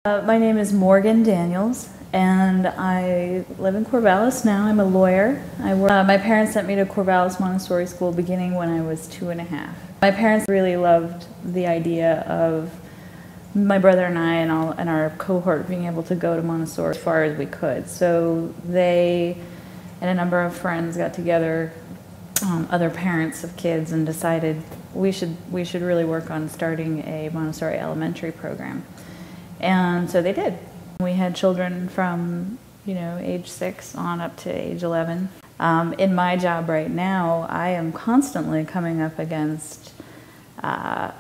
My name is Morgan Daniels, and I live in Corvallis now. I'm a lawyer. My parents sent me to Corvallis Montessori School beginning when I was 2.5. My parents really loved the idea of my brother and I and our cohort being able to go to Montessori as far as we could. So they and a number of friends got together, other parents of kids, and decided we should really work on starting a Montessori elementary program. And so they did. We had children from, age 6 on up to age 11. In my job right now, I am constantly coming up against the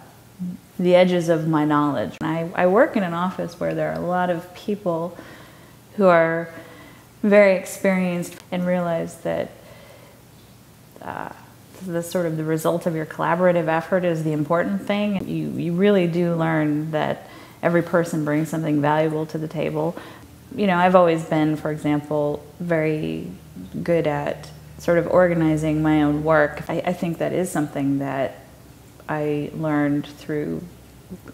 edges of my knowledge. I work in an office where there are a lot of people who are very experienced and realize that the result of your collaborative effort is the important thing. You really do learn that every person brings something valuable to the table. I've always been, for example, very good at sort of organizing my own work. I think that is something that I learned through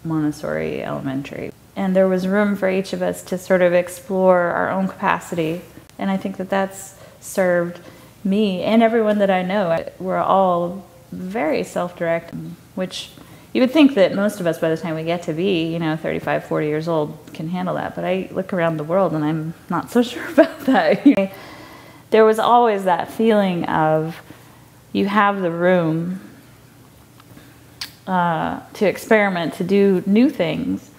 Montessori Elementary. And there was room for each of us to sort of explore our own capacity. And I think that that's served me and everyone that I know. We're all very self-directed, which you would think that most of us, by the time we get to be, 35, 40 years old, can handle that. But I look around the world and I'm not so sure about that. There was always that feeling of you have the room to experiment, to do new things.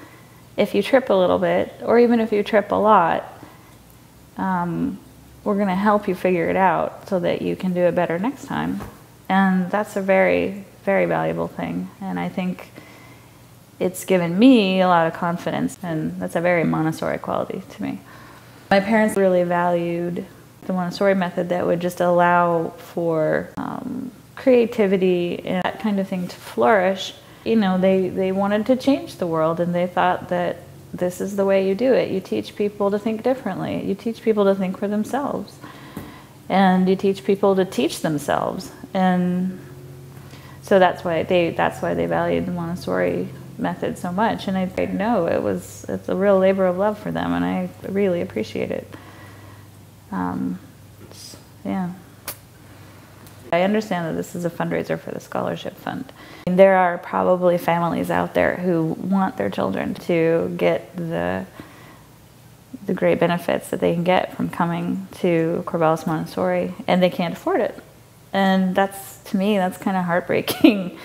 If you trip a little bit, or even if you trip a lot, we're going to help you figure it out so that you can do it better next time. And that's a very, very valuable thing. And I think it's given me a lot of confidence, and that's a very Montessori quality to me. My parents really valued the Montessori method that would just allow for creativity and that kind of thing to flourish. They wanted to change the world, and they thought that this is the way you do it. You teach people to think differently. You teach people to think for themselves. And you teach people to teach themselves. And so that's why they valued the Montessori method so much. And I know it's a real labor of love for them, and I really appreciate it. Yeah. I understand that this is a fundraiser for the scholarship fund. There are probably families out there who want their children to get the great benefits that they can get from coming to Corvallis Montessori, and they can't afford it. And to me, that's kind of heartbreaking.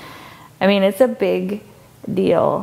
I mean, it's a big deal.